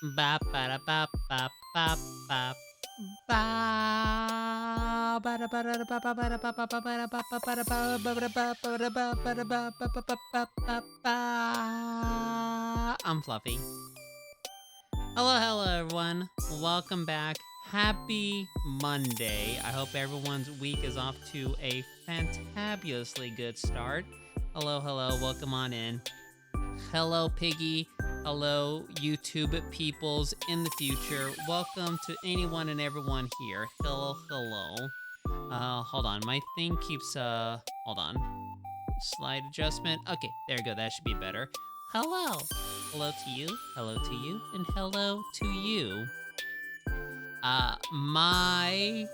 Ba ba da ba ba ba ba ba ba da ba da ba ba ba da ba ba ba ba da ba ba ba da ba ba da ba ba da ba ba da ba ba ba ba ba ba. I'm Fluffy. Hello, everyone. Welcome back. Happy Monday. I hope everyone's week is off to a fantabulously good start. Hello. Welcome on in. Hello, Piggy. Hello, YouTube peoples in the future. Welcome to anyone and everyone here. Hello. Hold on. My thing keeps, hold on. Slide adjustment. Okay, there we go. That should be better. Hello. Hello to you. Hello to you. And hello to you. My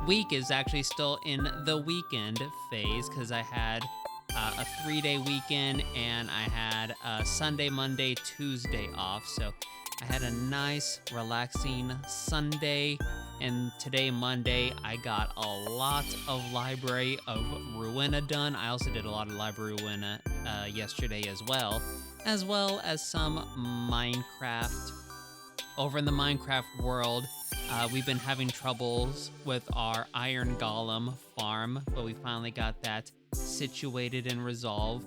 week is actually still in the weekend phase because I had a 3-day weekend and I had Sunday, Monday, Tuesday off. So I had a nice, relaxing Sunday. And today, Monday, I got a lot of Library of Ruina done. I also did a lot of Library of Ruina yesterday as well as some Minecraft. Over in the Minecraft world, we've been having troubles with our iron golem farm, but we finally got that situated and resolved.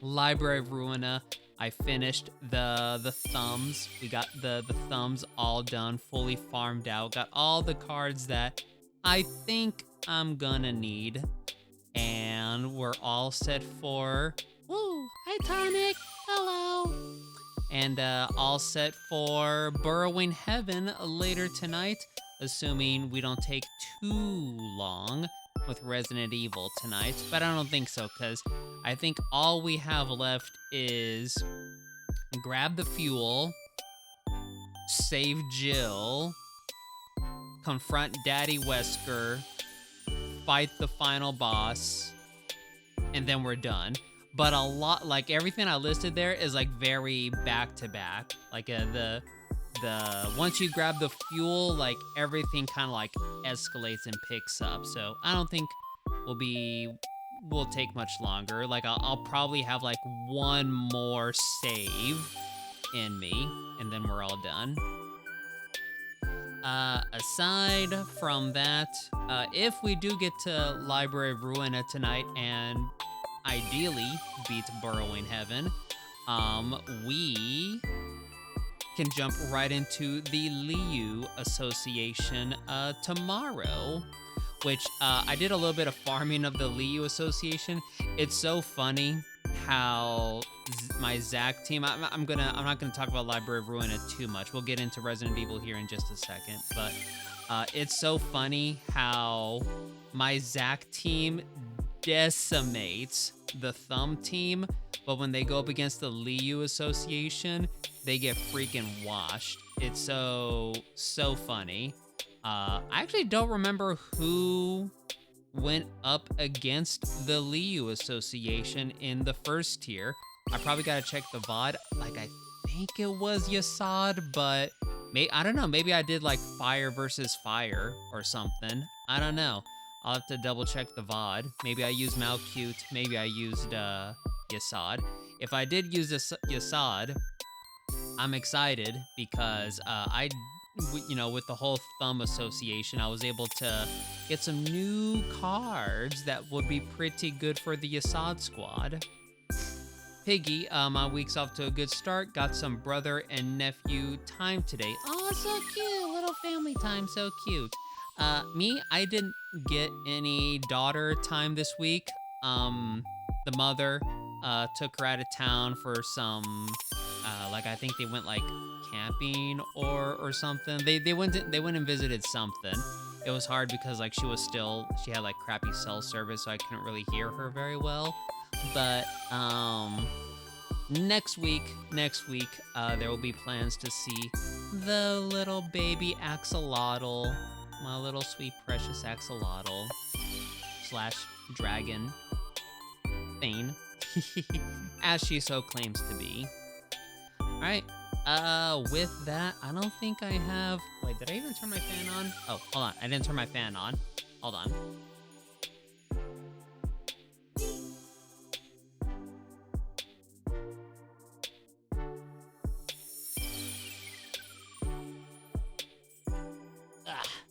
Library of Ruina, I finished the thumbs. We got the thumbs all done, fully farmed out. Got all the cards that I think I'm gonna need. And we're all set for... Woo! Hi, Tonic! Hello! And all set for Burrowing Heaven later tonight, assuming we don't take too long with Resident Evil tonight. But I don't think so, because I think all we have left is grab the fuel, save Jill, confront Daddy Wesker, fight the final boss, and then we're done. But a lot, like everything I listed there is like very back to back. Like the once you grab the fuel, like everything kind of like escalates and picks up. So I don't think we'll take much longer. Like I'll probably have like one more save in me, and then we're all done. Aside from that, if we do get to Library of Ruina tonight and ideally beat Burrowing Heaven, we can jump right into the Liu Association tomorrow, which I did a little bit of farming of the Liu Association. It's so funny how my Zac team, I'm not gonna talk about Library of Ruina too much. We'll get into Resident Evil here in just a second, but it's so funny how my Zac team decimates the Thumb team, but when they go up against the Liu Association, they get freaking washed. It's so funny. I actually don't remember who went up against the Liu Association in the first tier. I probably gotta check the VOD. Like, I think it was Yasad, but I don't know. Maybe I did like fire versus fire or something. I don't know. I'll have to double check the VOD. Maybe I used Malcute. Maybe I used Yasad. If I did use Yasad, I'm excited because with the whole Thumb Association, I was able to get some new cards that would be pretty good for the Yasad squad. Piggy, my week's off to a good start. Got some brother and nephew time today. Oh, so cute. Little family time. So cute. Me, I didn't get any daughter time this week. The mother took her out of town for some, I think they went like camping or something. They went and visited something. It was hard because like she had like crappy cell service, so I couldn't really hear her very well. But next week, there will be plans to see the little baby axolotl. My little sweet precious axolotl / dragon thing, as she so claims to be. All right. With that, I don't think I have. Wait, did I even turn my fan on? Oh, hold on. I didn't turn my fan on. Hold on.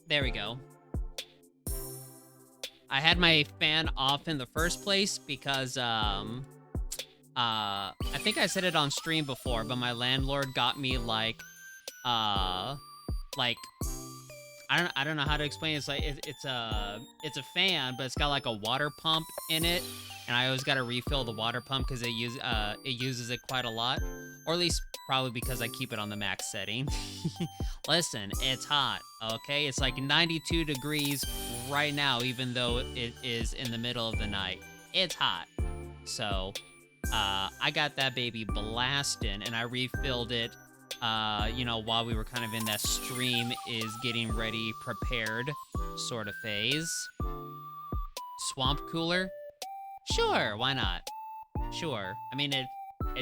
There we go. I had my fan off in the first place because, I think I said it on stream before, but my landlord got me, like, I don't know how to explain it. It's like, it's a fan, but it's got, like, a water pump in it, and I always gotta refill the water pump because it uses it quite a lot, or at least probably because I keep it on the max setting. Listen, it's hot, okay? It's like 92 degrees right now, even though it is in the middle of the night. It's hot. So, I got that baby blasting, and I refilled it, you know, while we were kind of in that stream is getting ready, prepared sort of phase. Swamp cooler? Sure, why not? Sure. I mean, it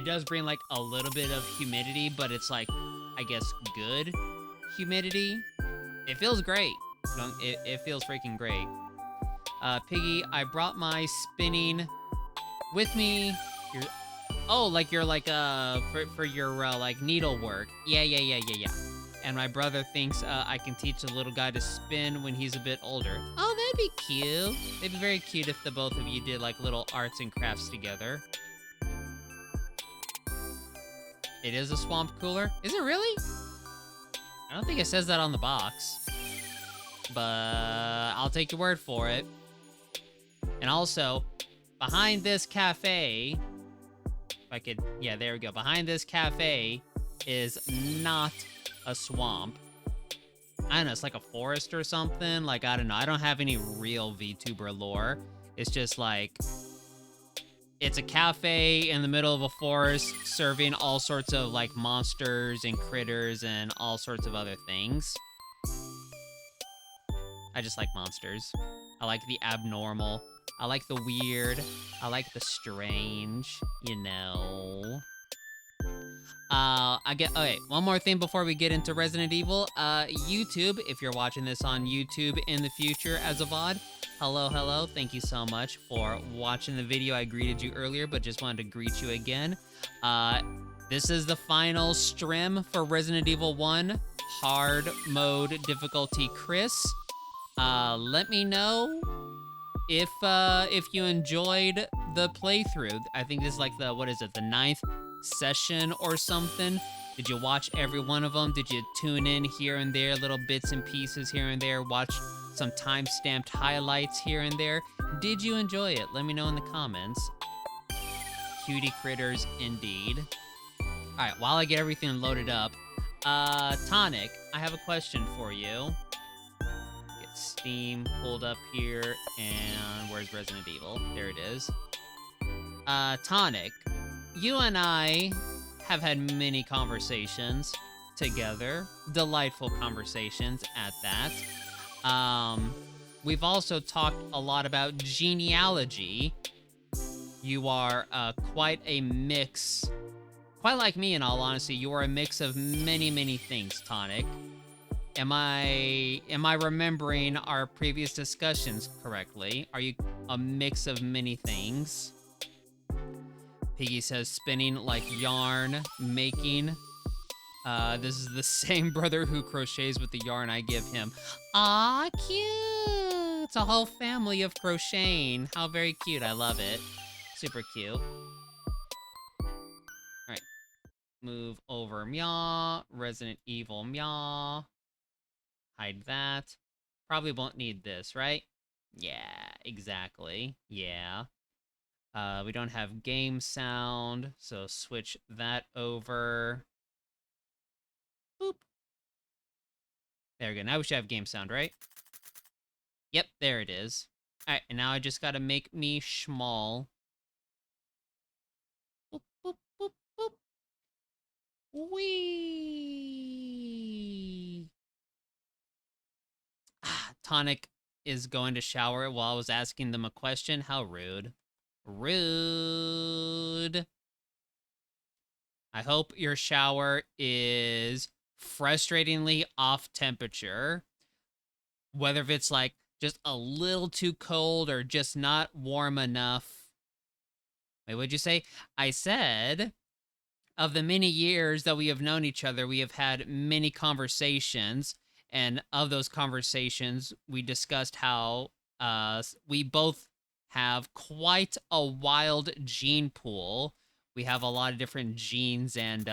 does bring, like, a little bit of humidity, but it's, like, I guess, good humidity. It feels great. It feels freaking great. Piggy, I brought my spinning with me. Like you're like for your like needlework. Yeah. And my brother thinks I can teach the little guy to spin when he's a bit older. Oh, that'd be cute. It'd be very cute if the both of you did like little arts and crafts together. It is a swamp cooler. Is it really? I don't think it says that on the box, but I'll take your word for it. And also, behind this cafe, if I could, yeah, there we go. Behind this cafe is not a swamp. I don't know, it's like a forest or something. Like, I don't know. I don't have any real VTuber lore. It's just like, it's a cafe in the middle of a forest serving all sorts of like monsters and critters and all sorts of other things. I just like monsters. I like the abnormal. I like the weird. I like the strange, you know. Okay, one more thing before we get into Resident Evil. YouTube, if you're watching this on YouTube in the future as a VOD, hello. Thank you so much for watching the video. I greeted you earlier, but just wanted to greet you again. This is the final stream for Resident Evil 1 hard mode difficulty Chris. Let me know if you enjoyed the playthrough. I think this is like the, what is it, the 9th session or something. Did you watch every one of them? Did you tune in here and there, little bits and pieces here and there, watch some time-stamped highlights here and there? Did you enjoy it? Let me know in the comments. Cutie critters indeed. Alright, while I get everything loaded up, Tonic, I have a question for you. Get Steam pulled up here, and where's Resident Evil? There it is. Tonic, you and I have had many conversations together. Delightful conversations at that. We've also talked a lot about genealogy. You are quite a mix, quite like me in all honesty. You are a mix of many things, Tonic. Am I remembering our previous discussions correctly? Are you a mix of many things? Piggy says spinning like yarn making. This is the same brother who crochets with the yarn I give him. Ah, cute! It's a whole family of crocheting. How very cute. I love it. Super cute. Alright. Move over, meow. Resident Evil, meow. Hide that. Probably won't need this, right? Yeah, exactly. Yeah. We don't have game sound, so switch that over. Boop. There we go. Now we should have game sound, right? Yep, there it is. Alright, and now I just gotta make me small. Boop, boop, boop, boop. Whee! Tonic is going to shower while I was asking them a question. How rude. Rude. I hope your shower is frustratingly off temperature. Whether if it's like just a little too cold or just not warm enough. Wait, what'd you say? I said, of the many years that we have known each other, we have had many conversations, And of those conversations, we discussed how we both have quite a wild gene pool. We have a lot of different genes and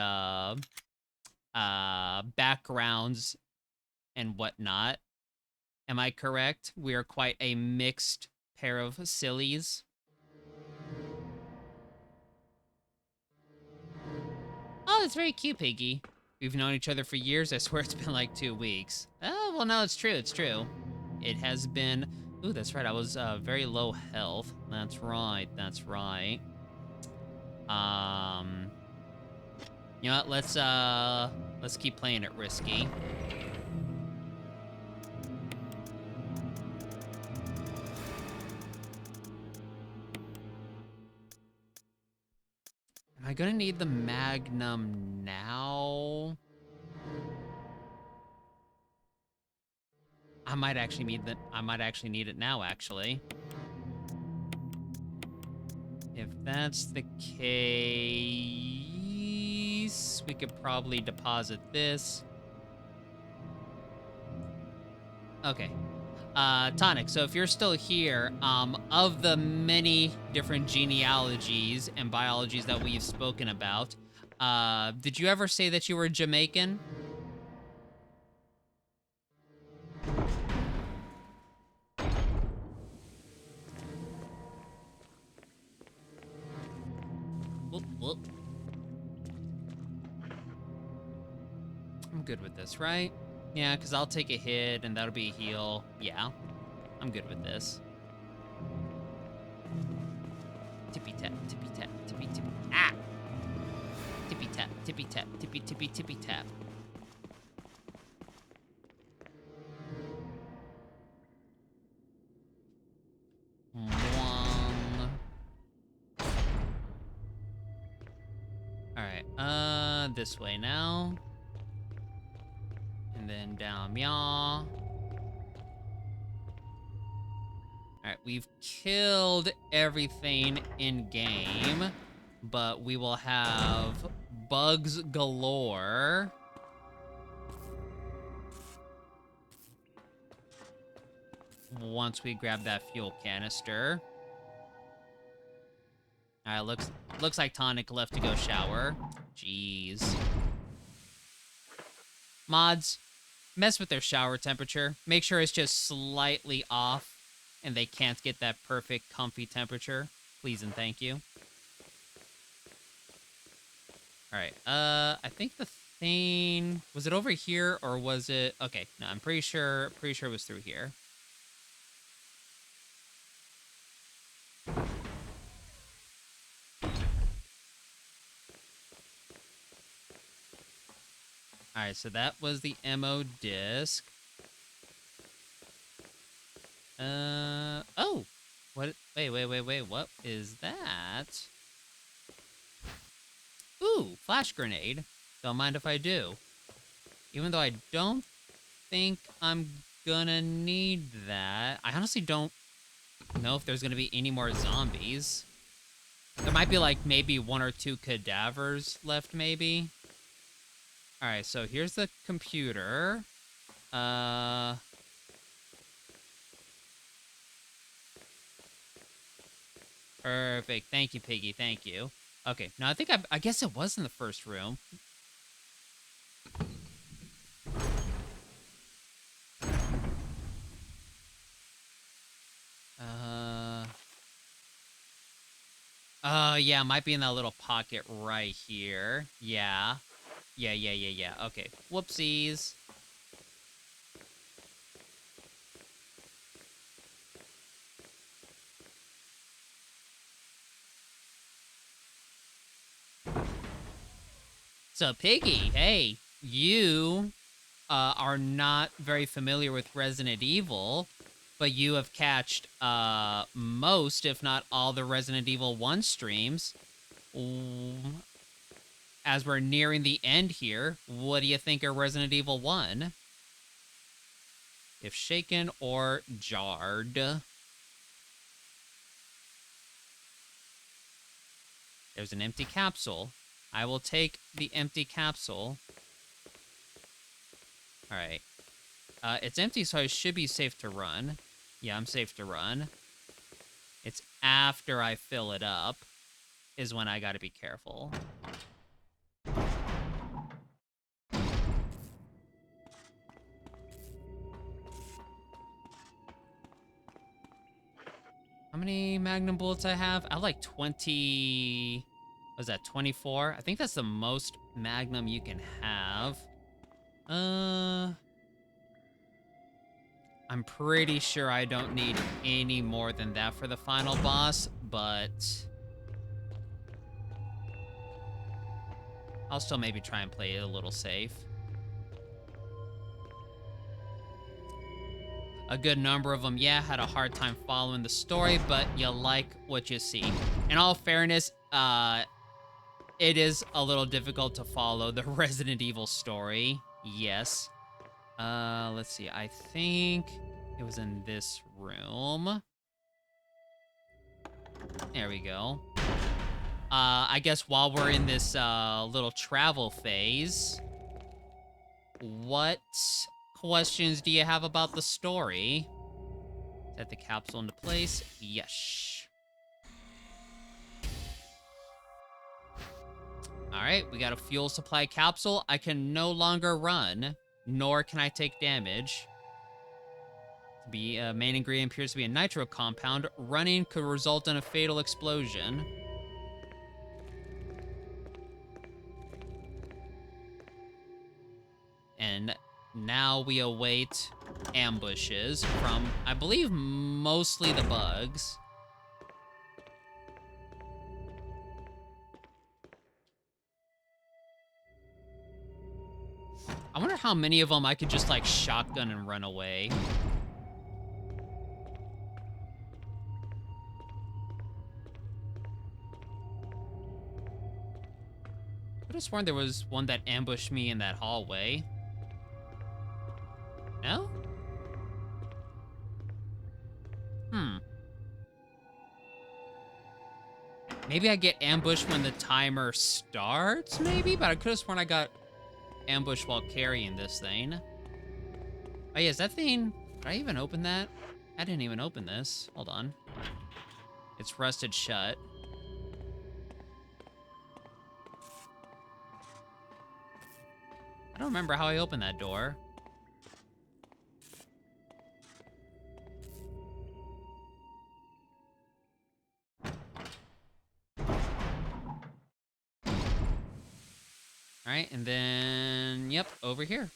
backgrounds and whatnot. Am I correct? We are quite a mixed pair of sillies. Oh, that's very cute, Piggy. We've known each other for years. I swear it's been like 2 weeks. Oh, well, no, it's true. It's true. It has been... Ooh, that's right. I was very low health. That's right. That's right. You know what? Let's keep playing it risky. Am I gonna need the Magnum now? I might actually need it now, actually. If that's the case, we could probably deposit this. Okay. Tonic, so if you're still here, of the many different genealogies and biologies that we've spoken about, did you ever say that you were Jamaican? Whoop, whoop. I'm good with this, right? Yeah, because I'll take a hit and that'll be a heal. Yeah, I'm good with this. Tippy tap, tippy tap, tippy tippy. Ah! Tippy tap, tippy tap, tippy tippy tippy tap. Alright, this way now. And then down, y'all. Alright, we've killed everything in game, but we will have bugs galore. Once we grab that fuel canister. Alright, looks like Tonic left to go shower. Jeez. Mods, mess with their shower temperature. Make sure it's just slightly off and they can't get that perfect comfy temperature. Please and thank you. Alright, I think the thing... Was it over here or was it... Okay, no, I'm pretty sure it was through here. Alright, so that was the MO disc. Oh! What? Wait, what is that? Ooh, flash grenade. Don't mind if I do. Even though I don't think I'm gonna need that. I honestly don't know if there's gonna be any more zombies. There might be like maybe 1 or 2 cadavers left, maybe. Alright, so here's the computer. Perfect. Thank you, Piggy. Thank you. Okay, now I guess it was in the first room. Yeah, it might be in that little pocket right here. Yeah. Yeah. Okay. Whoopsies. So, Piggy, hey, you are not very familiar with Resident Evil, but you have catched most, if not all, the Resident Evil 1 streams. As we're nearing the end here, what do you think of Resident Evil 1? If shaken or jarred. There's an empty capsule. I will take the empty capsule. Alright. It's empty, so I should be safe to run. Yeah, I'm safe to run. It's after I fill it up is when I gotta be careful. How many magnum bullets I have? I have like 20... Was that 24? I think that's the most magnum you can have. I'm pretty sure I don't need any more than that for the final boss, but I'll still maybe try and play it a little safe. A good number of them, yeah, had a hard time following the story, but you like what you see. In all fairness, it is a little difficult to follow the Resident Evil story, yes. Let's see, I think it was in this room. There we go. I guess while we're in this little travel phase, what questions do you have about the story? Set the capsule into place. Yes. All right, we got a fuel supply capsule. I can no longer run, nor can I take damage. The main ingredient appears to be a nitro compound. Running could result in a fatal explosion. And now we await ambushes from, I believe, mostly the bugs. I wonder how many of them I could just, like, shotgun and run away. I could have sworn there was one that ambushed me in that hallway. No? Maybe I get ambushed when the timer starts, maybe? But I could have sworn I got ambushed while carrying this thing. Oh yeah, is that thing... Did I even open that? I didn't even open this. Hold on. It's rusted shut. I don't remember how I opened that door. All right, and then, yep, over here.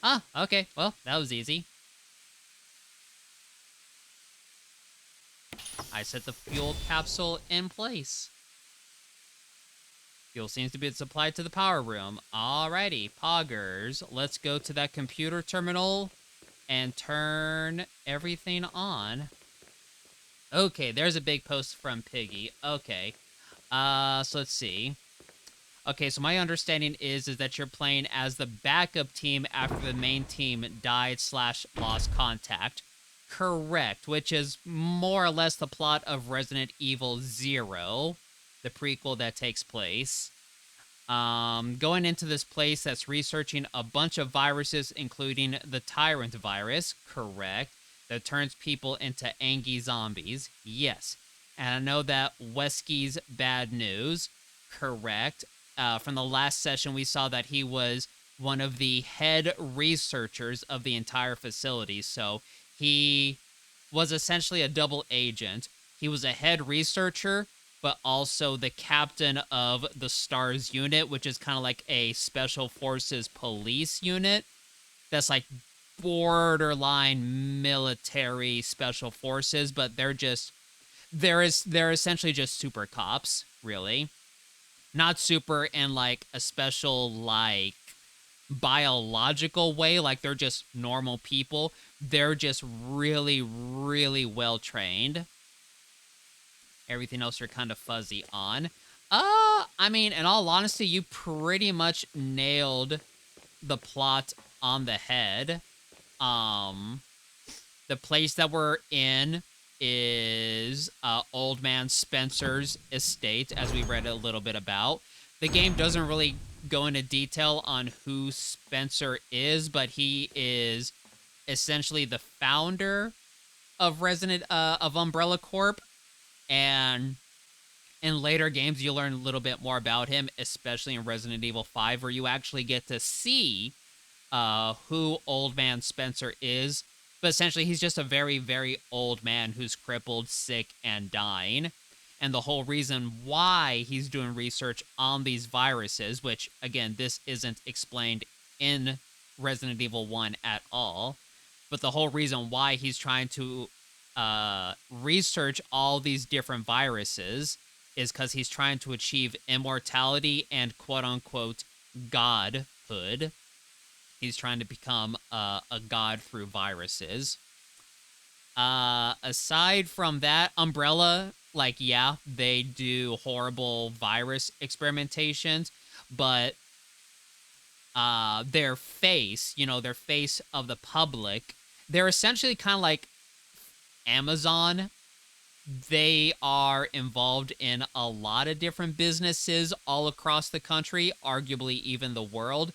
Ah, okay, well, that was easy. I set the fuel capsule in place. Fuel seems to be supplied to the power room. Alrighty, poggers, let's go to that computer terminal and turn everything on. Okay, there's a big post from Piggy. Okay, so let's see. Okay, so my understanding is that you're playing as the backup team after the main team died/lost contact. Correct, which is more or less the plot of Resident Evil 0, the prequel that takes place. Going into this place that's researching a bunch of viruses, including the Tyrant virus, correct, that turns people into angry zombies, yes. And I know that Wesky's bad news, correct. From the last session, we saw that he was one of the head researchers of the entire facility, so he was essentially a double agent. He was a head researcher, but also the captain of the STARS unit, which is kind of like a special forces police unit that's like borderline military special forces, but they're essentially just super cops, really. Not super in like a special like biological way, like they're just normal people. They're just really, really well trained. Everything else you're kind of fuzzy on. I mean, in all honesty, you pretty much nailed the plot on the head. The place that we're in is Old Man Spencer's estate, as we read a little bit about. The game doesn't really go into detail on who Spencer is, but he is essentially the founder of of Umbrella Corp, and in later games you learn a little bit more about him, especially in Resident Evil 5, where you actually get to see who Old Man Spencer is. But essentially, he's just a very, very old man who's crippled, sick, and dying. And the whole reason why he's doing research on these viruses, which, again, this isn't explained in Resident Evil 1 at all, but the whole reason why he's trying to research all these different viruses is because he's trying to achieve immortality and quote-unquote godhood. He's trying to become a god through viruses. Aside from that, Umbrella, like, yeah, they do horrible virus experimentations, but their face, their face of the public, they're essentially kind of like Amazon. They are involved in a lot of different businesses all across the country, arguably even the world.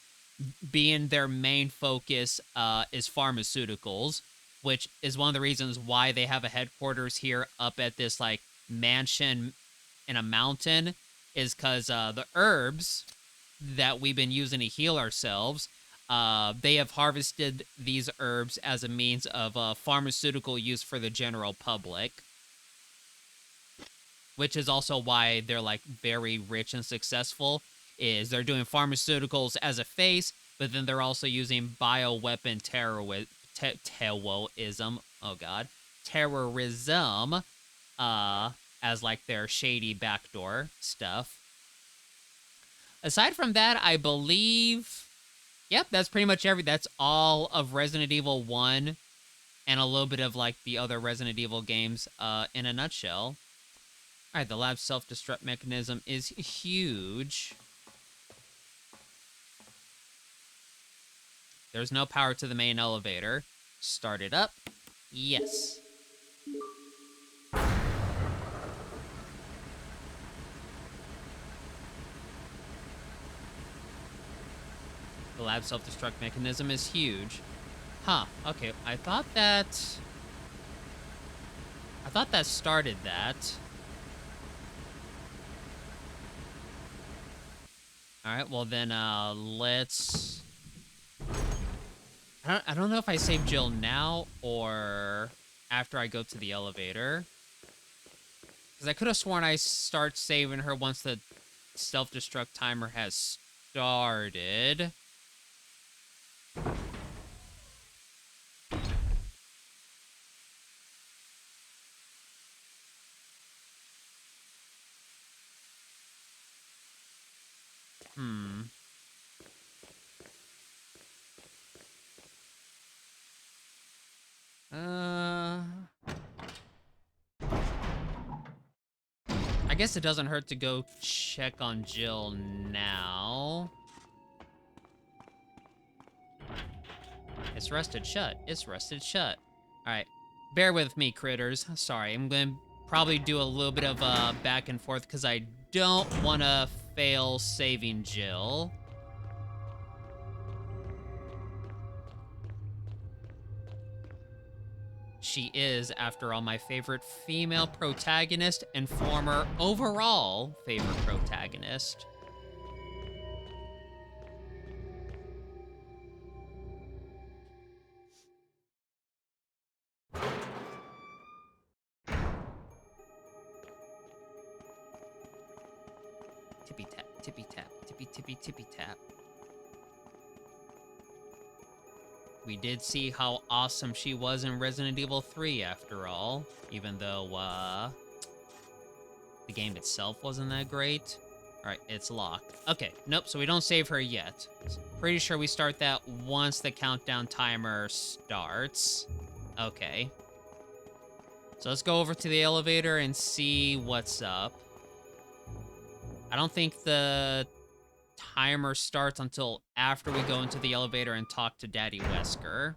Being their main focus is pharmaceuticals, which is one of the reasons why they have a headquarters here up at this like mansion in a mountain, is because the herbs that we've been using to heal ourselves, they have harvested these herbs as a means of pharmaceutical use for the general public, which is also why they're like very rich and successful. Is they're doing pharmaceuticals as a face, but then they're also using bioweapon terrorism. Oh god, terrorism, as like their shady backdoor stuff. Aside from that, I believe, yep, that's pretty much that's all of Resident Evil 1, and a little bit of like the other Resident Evil games, in a nutshell. All right, the lab's self-destruct mechanism is huge. There's no power to the main elevator. Start it up. Yes. The lab self-destruct mechanism is huge. Huh, okay, I thought that started that. Alright, well then, let's... I don't know if I save Jill now or after I go to the elevator. Because I could have sworn I start saving her once the self-destruct timer has started. I guess it doesn't hurt to go check on Jill now. It's rusted shut. It's rusted shut. Alright. Bear with me, critters. Sorry, I'm going to probably do a little bit of back and forth because I don't want to fail saving Jill. She is, after all, my favorite female protagonist and former overall favorite protagonist. Tippy tap, tippy tap, tippy tippy tippy tap. We did see how awesome she was in Resident Evil 3 after all, even though the game itself wasn't that great. Alright, it's locked. Okay, nope, so we don't save her yet. Pretty sure we start that once the countdown timer starts. Okay. So let's go over to the elevator and see what's up. I don't think the timer starts until after we go into the elevator and talk to Daddy Wesker.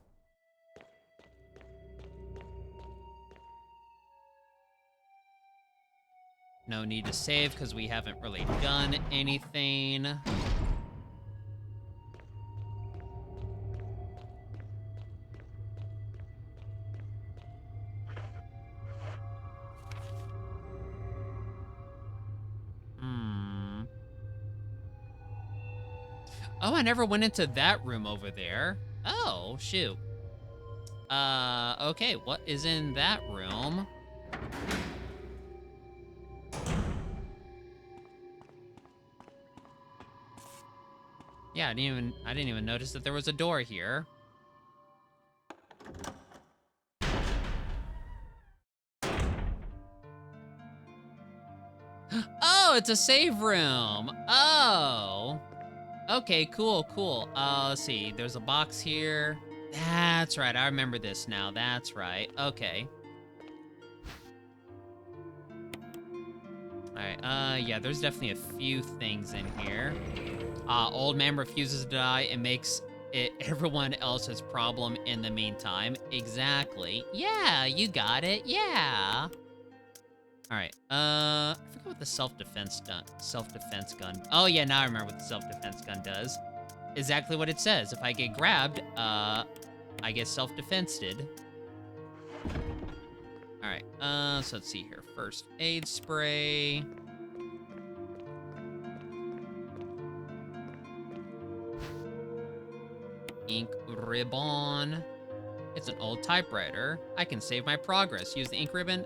No need to save because we haven't really done anything. Oh, I never went into that room over there. Oh, shoot. Okay, what is in that room? Yeah, I didn't even notice that there was a door here. Oh, it's a save room. Oh. Okay, cool, cool. Let's see. There's a box here. That's right. I remember this now. That's right. Okay. All right. Yeah, there's definitely a few things in here. Old man refuses to die and makes it everyone else's problem in the meantime. Exactly. Yeah, you got it. Yeah. All right. I forgot what the self-defense gun. Oh yeah, now I remember what the self-defense gun does. Exactly what it says. If I get grabbed, I get self-defensed. All right. So let's see here. First aid spray. Ink ribbon. It's an old typewriter. I can save my progress. Use the ink ribbon?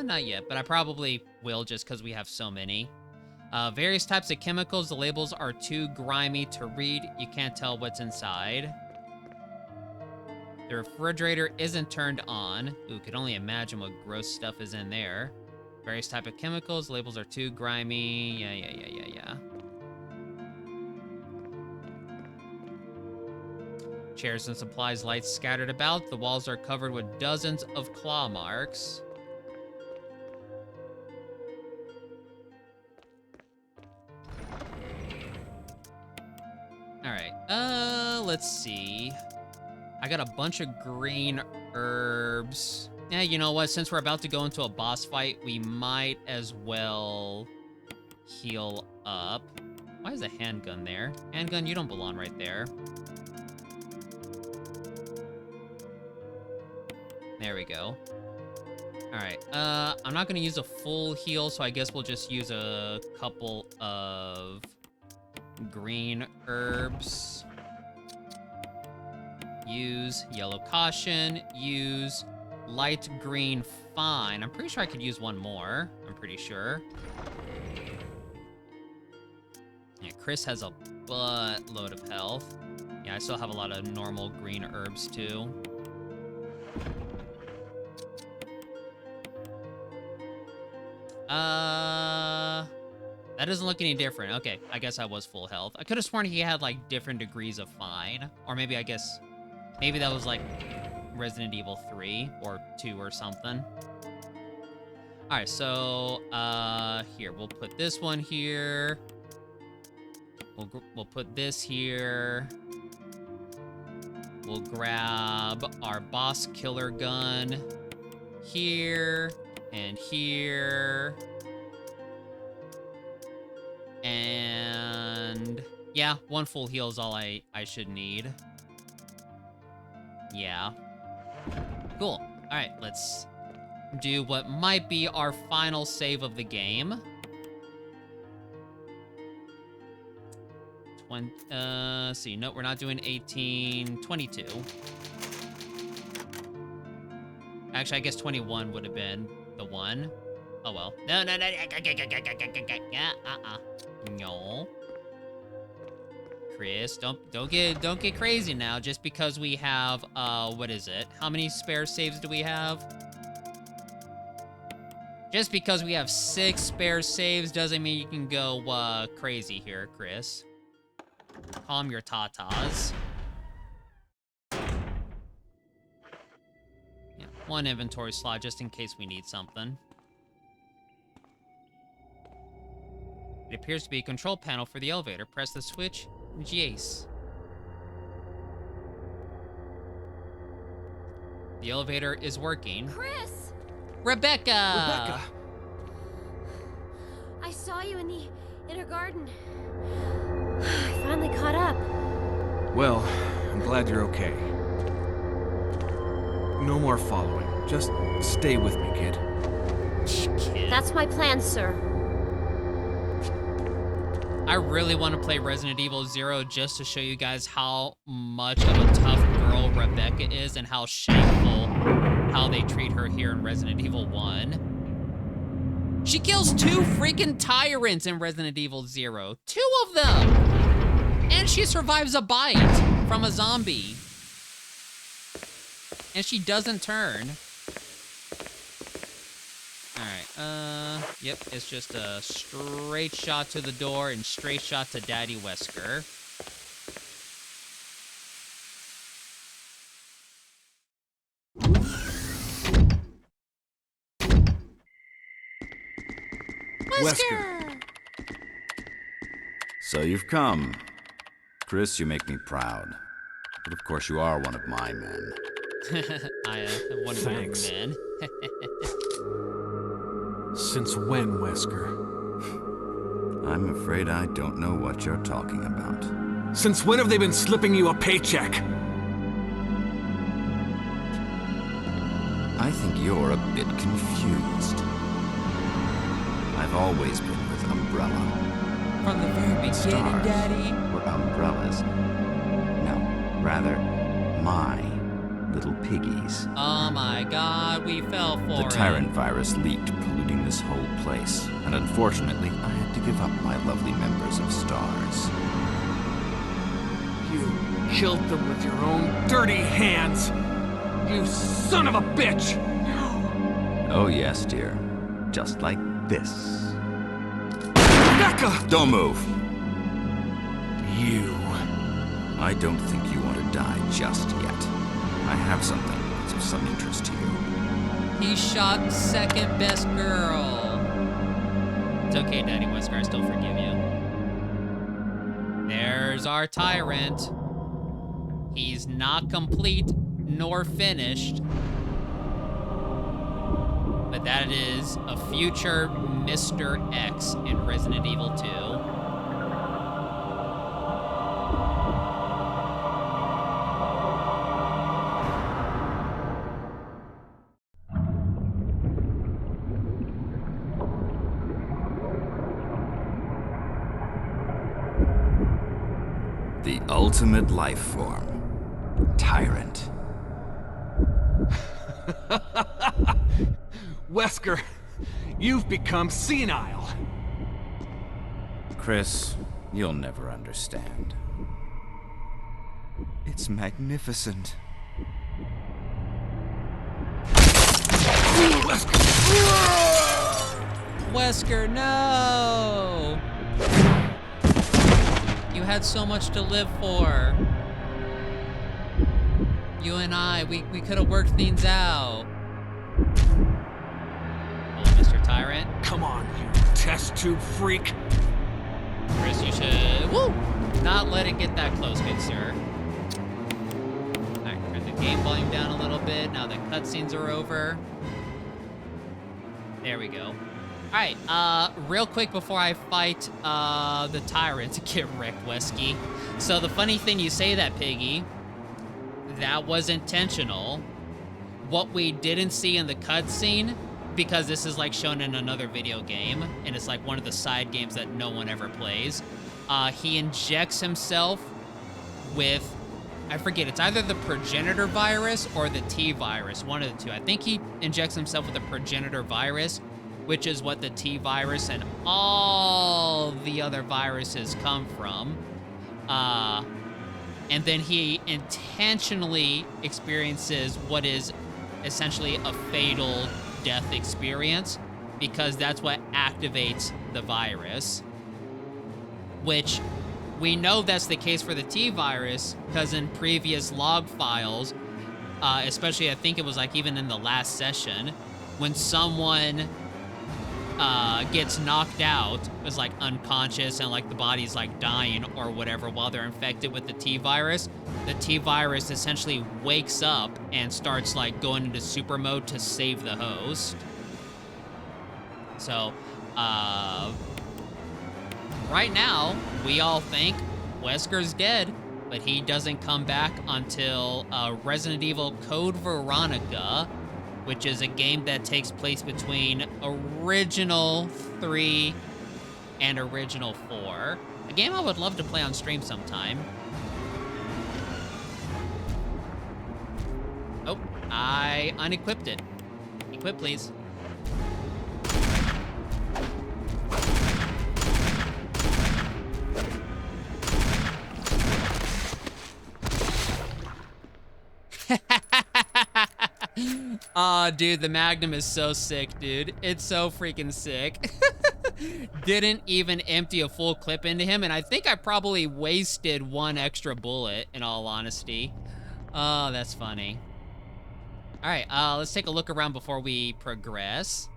Not yet, but I probably will just because we have so many. Various types of chemicals. The labels are too grimy to read. You can't tell what's inside. The refrigerator isn't turned on. Ooh, could only imagine what gross stuff is in there. Various type of chemicals. The labels are too grimy. Yeah. Chairs and supplies, lights scattered about. The walls are covered with dozens of claw marks. All right, let's see. I got a bunch of green herbs. Yeah, you know what? Since we're about to go into a boss fight, we might as well heal up. Why is a handgun there? Handgun, you don't belong right there. There we go. All right, I'm not gonna use a full heal, so I guess we'll just use a couple of green herbs. Use yellow caution, use light green fine. I'm pretty sure I could use one more, I'm pretty sure. Yeah, Chris has a buttload of health. Yeah, I still have a lot of normal green herbs too. That doesn't look any different. Okay, I guess I was full health. I could have sworn he had, like, different degrees of fine. Or maybe, I guess, maybe that was, like, Resident Evil 3 or 2 or something. All right, so, here, we'll put this one here. We'll put this here. We'll grab our boss killer gun here and here. And yeah, one full heal is all I should need. Yeah. Cool. All right, let's do what might be our final save of the game. See, no, we're not doing 18, 22. Actually, I guess 21 would have been the one. Oh well. No. Yeah, No. Chris, don't get crazy now. Just because we have what is it? How many spare saves do we have? Just because we have 6 spare saves doesn't mean you can go crazy here, Chris. Calm your tatas. Yeah, one inventory slot just in case we need something. It appears to be a control panel for the elevator. Press the switch. Jace. The elevator is working. Chris! Rebecca! Rebecca! I saw you in the inner garden. I finally caught up. Well, I'm glad you're okay. No more following. Just stay with me, kid. That's my plan, sir. I really want to play Resident Evil 0 just to show you guys how much of a tough girl Rebecca is and how shameful how they treat her here in Resident Evil 1. She kills 2 freaking tyrants in Resident Evil 0. 2 of them! And she survives a bite from a zombie. And she doesn't turn. Alright, yep, it's just a straight shot to the door and straight shot to Daddy Wesker. Wesker! So you've come. Chris, you make me proud. But of course you are one of my men. I am one of your men. Since when, Wesker? I'm afraid I don't know what you're talking about. Since when have they been slipping you a paycheck? I think you're a bit confused. I've always been with Umbrella. From the very beginning, Stars Daddy. were umbrellas. No, rather, my little piggies. Oh my god, we fell for The it. Tyrant virus leaked, polluting this whole place. And unfortunately, I had to give up my lovely members of Stars. You killed them with your own dirty hands! You son of a bitch! Oh yes, dear. Just like this. Becca! Don't move! You... I don't think you want to die just yet. I have something that's of some interest to you. He shot second best girl. It's okay, Daddy Wesker, I still forgive you. There's our Tyrant. He's not complete nor finished. But that is a future Mr. X in Resident Evil 2. The ultimate life form. Tyrant. Wesker, you've become senile. Chris, you'll never understand. It's magnificent. Wesker, no! You had so much to live for. You and I, we could have worked things out. Oh, Mr. Tyrant. Come on, you test tube freak. Chris, you should, not let it get that close, good sir. Alright, turn the game volume down a little bit now that cutscenes are over. There we go. Alright, real quick before I fight the Tyrant to get wrecked, Wesky. So the funny thing, you say that, Piggy. That was intentional. What we didn't see in the cutscene, because this is like shown in another video game, and it's like one of the side games that no one ever plays, he injects himself with, I forget, it's either the progenitor virus or the T virus, one of the two. I think he injects himself with the progenitor virus, which is what the T virus and all the other viruses come from. And then he intentionally experiences what is essentially a fatal death experience, because that's what activates the virus. Which we know that's the case for the T virus, because in previous log files, especially I think it was like even in the last session, when someone gets knocked out, is like unconscious and like the body's like dying or whatever while they're infected with the T virus essentially wakes up and starts like going into super mode to save the host. So right now, we all think Wesker's dead, but he doesn't come back until Resident Evil Code Veronica, which is a game that takes place between Original 3 and Original 4. A game I would love to play on stream sometime. Oh, I unequipped it. Equip, please. Aw, dude, the Magnum is so sick, dude. It's so freaking sick. Didn't even empty a full clip into him, and I think I probably wasted one extra bullet, in all honesty. Oh, that's funny. All right, let's take a look around before we progress.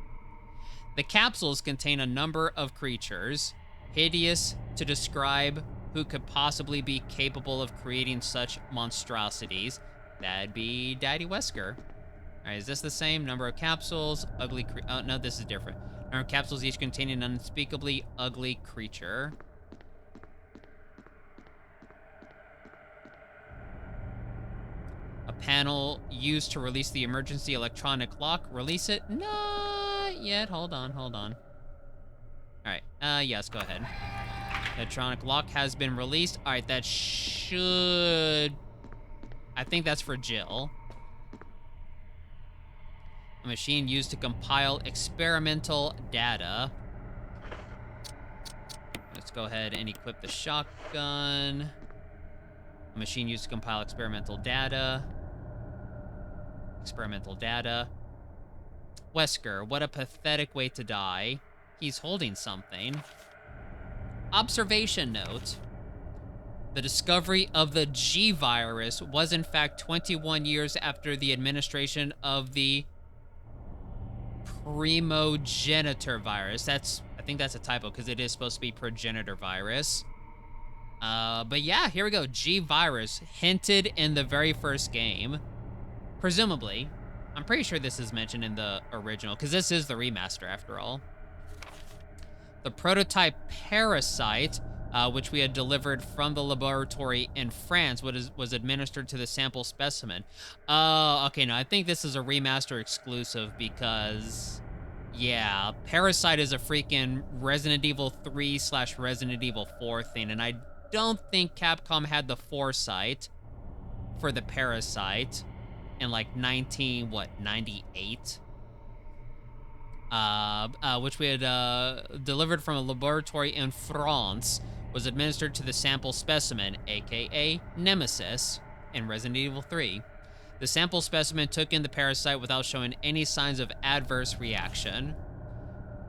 The capsules contain a number of creatures, hideous to describe who could possibly be capable of creating such monstrosities. That'd be Daddy Wesker. All right, is this the same? Number of capsules, ugly oh, no, this is different. Number of capsules each containing an unspeakably ugly creature. A panel used to release the emergency electronic lock. Release it? Not yet. Hold on. All right, yes, go ahead. Electronic lock has been released. All right, that should... I think that's for Jill. A machine used to compile experimental data. Let's go ahead and equip the shotgun. A machine used to compile experimental data. Wesker, what a pathetic way to die. He's holding something. Observation note. The discovery of the G virus was in fact 21 years after the administration of the primogenitor virus. I think that's a typo because it is supposed to be progenitor virus. But yeah, here we go. G virus hinted in the very first game. Presumably. I'm pretty sure this is mentioned in the original because this is the remaster after all. The prototype parasite, which we had delivered from the laboratory in France, was administered to the sample specimen. Okay, no, I think this is a remaster exclusive because, yeah, Parasite is a freaking Resident Evil 3 / Resident Evil 4 thing, and I don't think Capcom had the foresight for the Parasite in like 98? Which we had delivered from a laboratory in France, was administered to the sample specimen, aka Nemesis, in Resident Evil 3. The sample specimen took in the parasite without showing any signs of adverse reaction.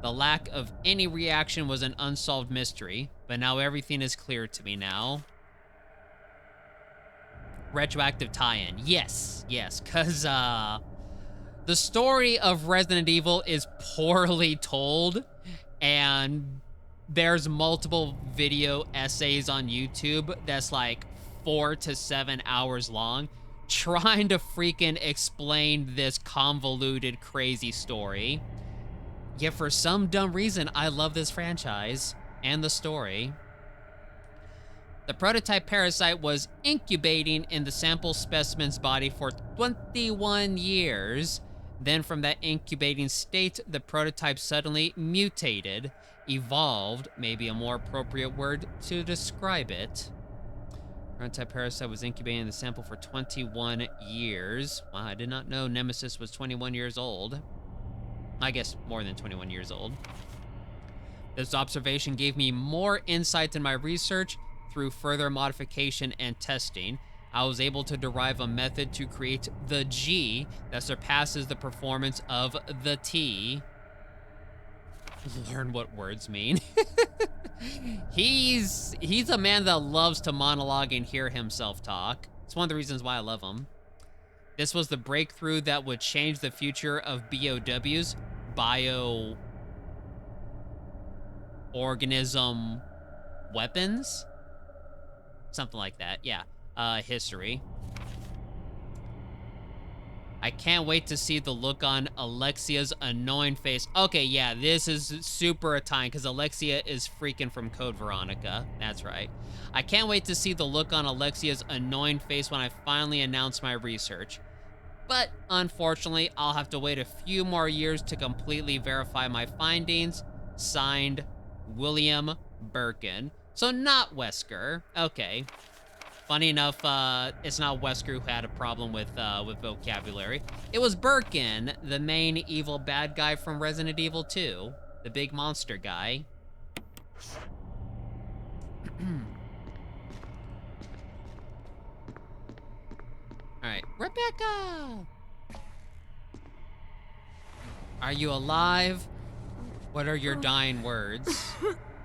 The lack of any reaction was an unsolved mystery, but now everything is clear to me now. Retroactive tie-in. Yes, because, the story of Resident Evil is poorly told, and there's multiple video essays on YouTube that's like 4 to 7 hours long trying to freaking explain this convoluted, crazy story. Yet for some dumb reason, I love this franchise and the story. The prototype parasite was incubating in the sample specimen's body for 21 years. Then from that incubating state, the prototype suddenly mutated, evolved, maybe a more appropriate word to describe it. Prototype parasite was incubating in the sample for 21 years. Wow, I did not know Nemesis was 21 years old. I guess more than 21 years old. This observation gave me more insight in my research. Through further modification and testing, I was able to derive a method to create the G that surpasses the performance of the T. Learn what words mean. He's a man that loves to monologue and hear himself talk. It's one of the reasons why I love him. This was the breakthrough that would change the future of BOWs, bioorganism weapons. Something like that, yeah. History. I can't wait to see the look on Alexia's annoying face. Okay, yeah, this is super Italian because Alexia is freaking from Code Veronica. That's right. I can't wait to see the look on Alexia's annoying face when I finally announce my research. But unfortunately, I'll have to wait a few more years to completely verify my findings. Signed, William Birkin. So not Wesker. Okay. Funny enough, it's not Wesker who had a problem with vocabulary. It was Birkin, the main evil bad guy from Resident Evil 2. The big monster guy. Alright, Rebecca! Are you alive? What are your dying words?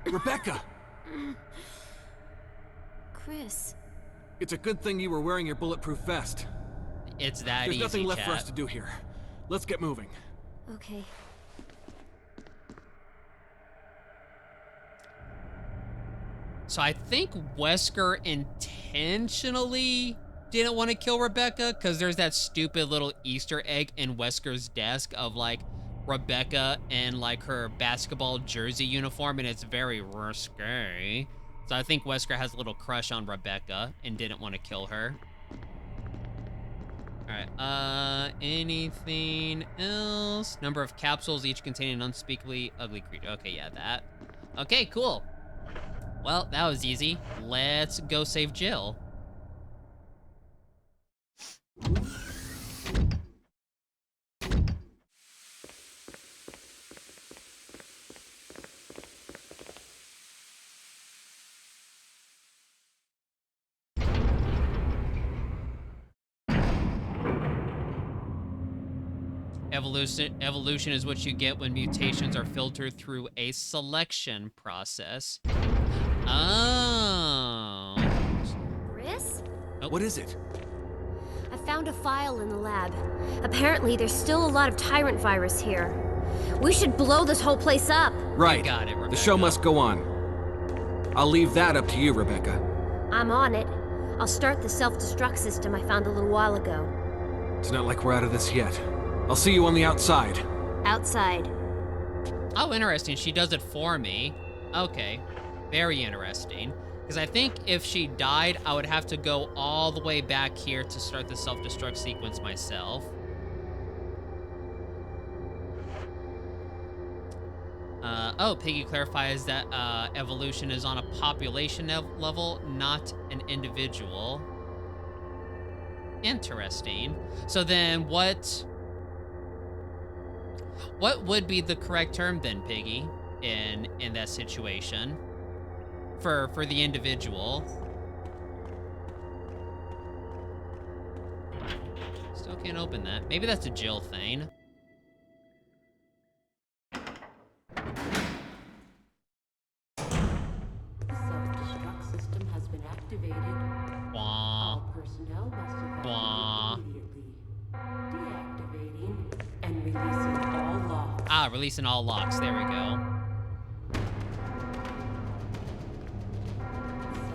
Rebecca! Chris. It's a good thing you were wearing your bulletproof vest. It's that There's easy, nothing left for chat. us to do here. Let's get moving. Okay. So I think Wesker intentionally didn't want to kill Rebecca because there's that stupid little Easter egg in Wesker's desk of like Rebecca in like her basketball jersey uniform, and it's very risque. So I think Wesker has a little crush on Rebecca and didn't want to kill her. Alright, anything else? Number of capsules, each containing an unspeakably ugly creature. Okay, yeah, that. Okay, cool. Well, that was easy. Let's go save Jill. Evolution is what you get when mutations are filtered through a selection process. Oh. Chris? What is it? I found a file in the lab. Apparently, there's still a lot of Tyrant virus here. We should blow this whole place up. Right. Got it, Rebecca. The show must go on. I'll leave that up to you, Rebecca. I'm on it. I'll start the self-destruct system I found a little while ago. It's not like we're out of this yet. I'll see you on the outside. Outside. Oh, interesting. She does it for me. Okay. Very interesting. Because I think if she died, I would have to go all the way back here to start the self-destruct sequence myself. Oh, Piggy clarifies that evolution is on a population level, not an individual. Interesting. So then what would be the correct term then, Piggy, in that situation for the individual? Still can't open that. Maybe that's a Jill thing. Self-destruct system has been activated. Wah. All personnel must Wah. evacuate immediately. Deactivating and releasing all locks. Ah, releasing all locks. There we go.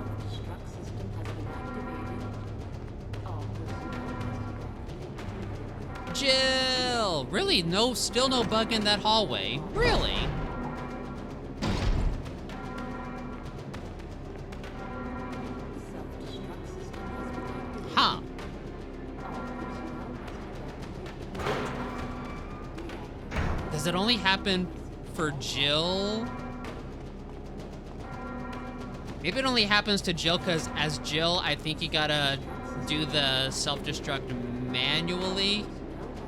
Self-destruct system has been activated. All personnel must evacuate. Jill! Really? Still no bug in that hallway? Really? Self-destruct system has been activated. Huh. All personnel must evacuate. Does it only happen for Jill? Maybe it only happens to Jill because as Jill, I think you gotta do the self-destruct manually.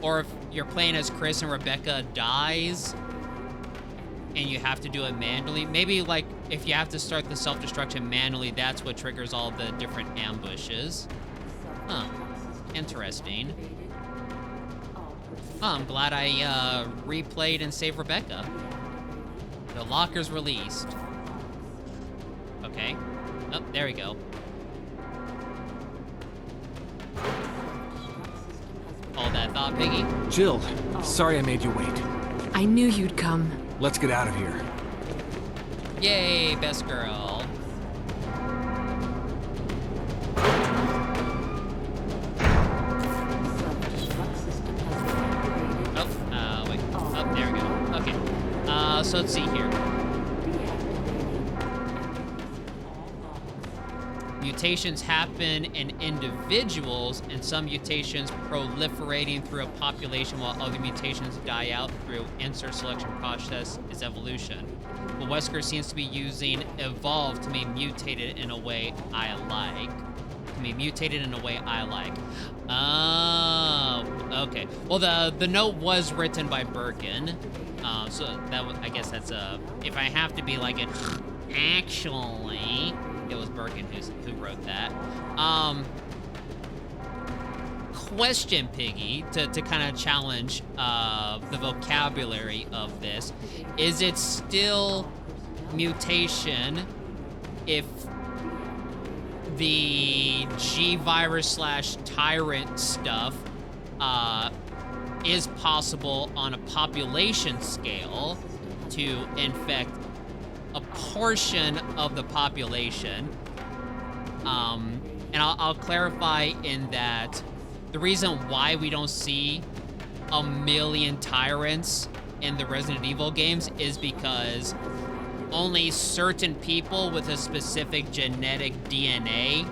Or if you're playing as Chris and Rebecca dies and you have to do it manually. Maybe like if you have to start the self-destruction manually, that's what triggers all the different ambushes. Huh. Interesting. Oh, I'm glad I replayed and saved Rebecca. The locker's released. Okay. Oh, there we go. Hold that thought, Piggy. Jill, sorry I made you wait. I knew you'd come. Let's get out of here. Yay, best girl. Self-destruct system So let's see here. Mutations happen in individuals, and some mutations proliferating through a population while other mutations die out through insert selection process is evolution. But Wesker seems to be using evolve to mean mutated in a way I like. Oh, okay. Well, the note was written by Birkin, so that was, I guess that's if I have to be like it, actually, it was Birkin who wrote that. Question, Piggy, to kind of challenge the vocabulary of this. Is it still mutation if the G-Virus / Tyrant stuff is possible on a population scale to infect a portion of the population? And I'll clarify in that the reason why we don't see a million Tyrants in the Resident Evil games is because only certain people with a specific genetic DNA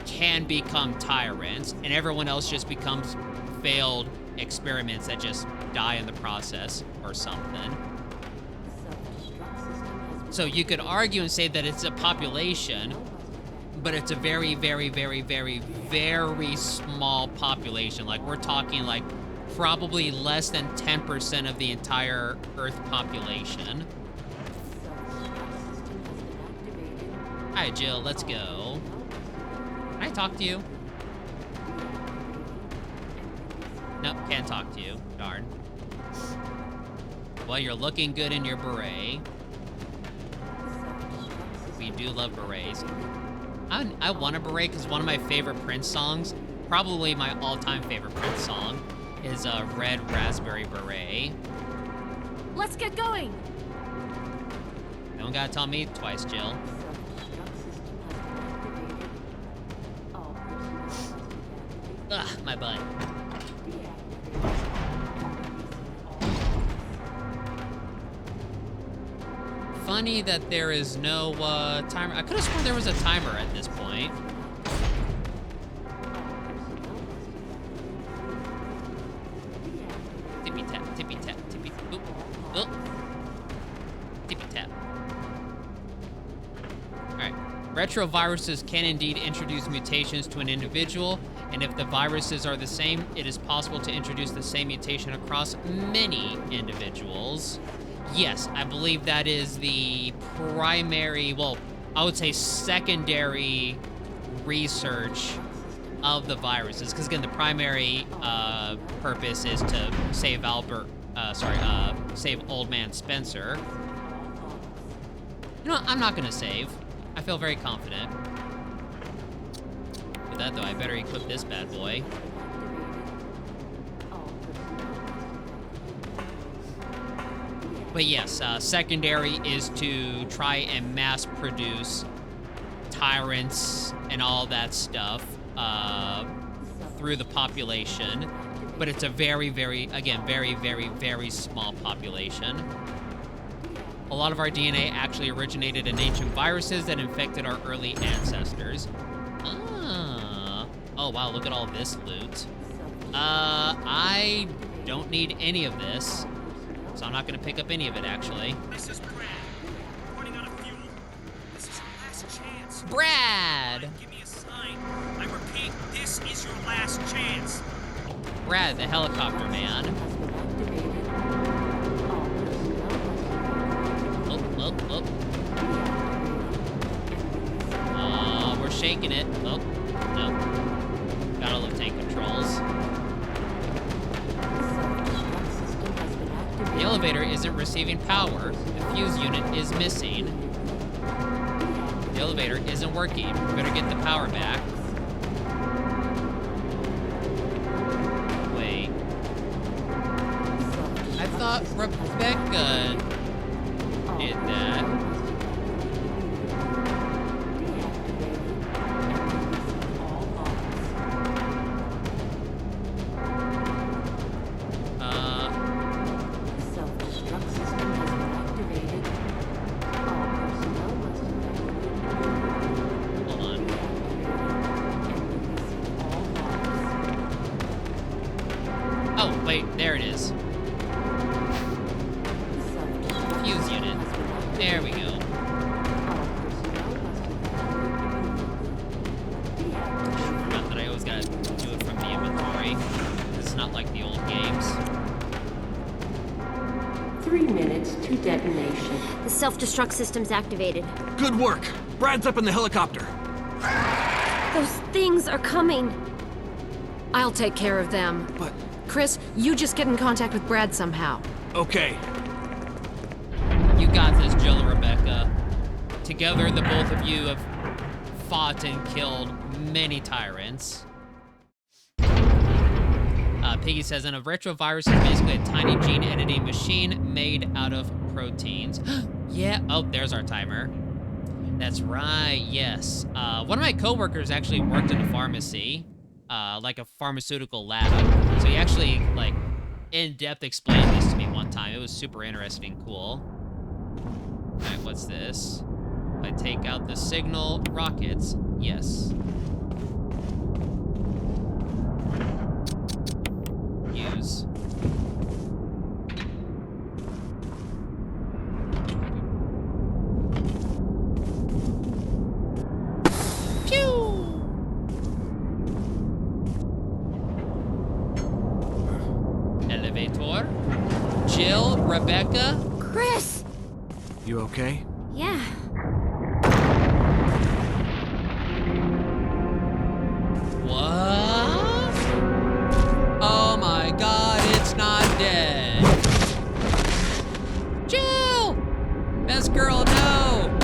can become Tyrants, and everyone else just becomes failed experiments that just die in the process or something. So you could argue and say that it's a population, but it's a very, very, very, very, very small population. Like, we're talking like probably less than 10% of the entire Earth population. Hi, Jill, let's go. Can I talk to you? Nope, can't talk to you. Darn. Well, you're looking good in your beret. We do love berets. I want a beret because one of my favorite Prince songs, probably my all-time favorite Prince song, is Red Raspberry Beret. Let's get going. Don't gotta tell me twice, Jill. Ugh, my butt. Funny that there is no timer. I could have sworn there was a timer at this point. Tippy tap, tippy tap, tippy. Oop, oop. Tippy tap. All right. Retroviruses can indeed introduce mutations to an individual, and if the viruses are the same, it is possible to introduce the same mutation across many individuals. Yes, I believe that is the primary, well, I would say secondary research of the viruses. Because again, the primary purpose is to save save Old Man Spencer. You know what? I'm not gonna save. I feel very confident. With that though, I better equip this bad boy. But yes, secondary is to try and mass produce Tyrants and all that stuff through the population. But it's a very, very, again, very, very, very small population. A lot of our DNA actually originated in ancient viruses that infected our early ancestors. Oh wow, look at all this loot. I don't need any of this. So I'm not going to pick up any of it, actually. This is Brad. Running out of fuel. This is your last chance. Brad! Give me a sign. I repeat, this is your last chance. Brad, the helicopter man. Oh. We're shaking it. Oh, no. Got all the tank controls. The elevator isn't receiving power. The fuse unit is missing. The elevator isn't working. We better get the power back. Wait. I thought Rebecca did that. Oh, wait, there it is. Fuse unit. There we go. Forgot that I always gotta do it from the inventory. It's not like the old games. 3 minutes to detonation. The self-destruct system's activated. Good work. Brad's up in the helicopter. Those things are coming. I'll take care of them. But, Chris, you just get in contact with Brad somehow. okay. You got this, Jill and Rebecca. Together, the both of you have fought and killed many tyrants. Piggy says, and a retrovirus is basically a tiny gene editing machine made out of proteins. Yeah, oh, there's our timer. That's right, yes. One of my coworkers actually worked in a pharmacy, like a pharmaceutical lab. So he actually, like, in-depth explained this to me one time. It was super interesting and cool. All right, what's this? If I take out the signal rockets, yes. Use. Elevator. Jill, Rebecca. Chris! You okay? Yeah. What? Oh my god, it's not dead. Jill! Best girl, no!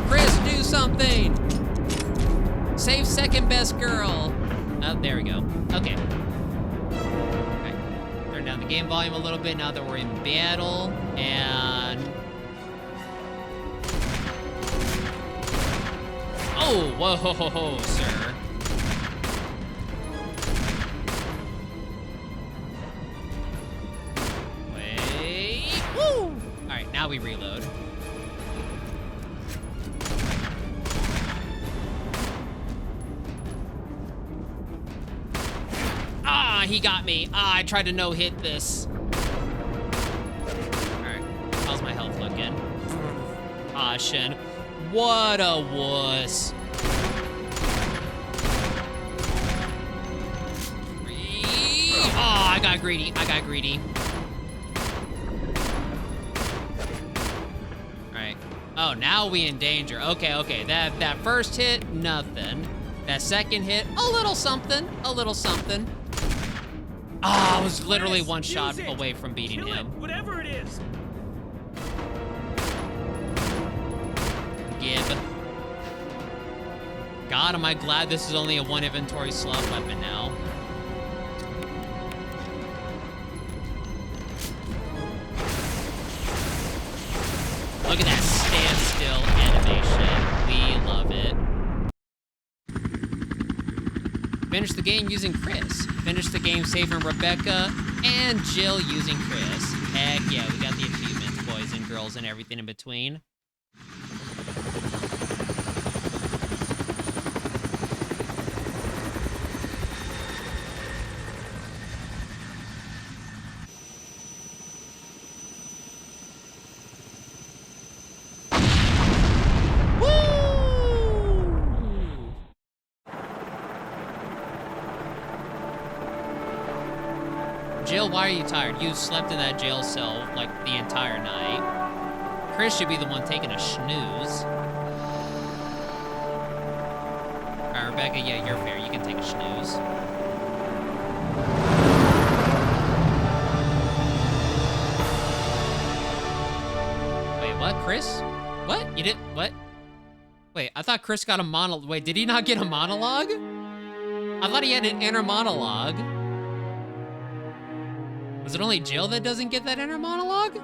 Chris, do something! Save second best girl. Oh, there we go. Okay. Alright. Turn down the game volume a little bit now that we're in battle. And... oh, whoa, sir. Wait. Woo! Alright, now we reload. Ah, he got me. Ah, I tried to no-hit this. Alright, how's my health looking? Caution. What a wuss. Oh, I got greedy. I got greedy. Alright. Oh, now we in danger. Okay, okay. That first hit, nothing. That second hit, a little something. A little something. Ah, I was literally one shot away from beating him. Whatever it is. Gib. God, am I glad this is only a one inventory slot weapon now. Look at that standstill animation. We love it. Finish the game using Chris. Finish the game saving Rebecca and Jill using Chris. Heck yeah, we got the achievements, boys and girls, and everything in between. Jill, why are you tired? You slept in that jail cell, like, the entire night. Chris should be the one taking a snooze. Alright, Rebecca, yeah, you're fair. You can take a snooze. Wait, what? Chris? What? You did... what? Wait, I thought Chris got a monologue. Wait, did he not get a monologue? I thought he had an inner monologue. Is it only Jill that doesn't get that inner monologue?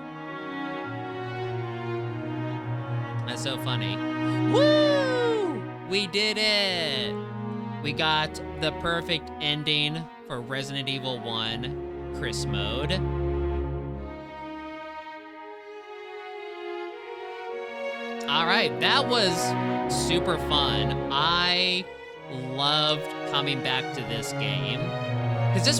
That's so funny. Woo! We did it! We got the perfect ending for Resident Evil 1 Chris mode. All right, that was super fun. I loved coming back to this game. Because this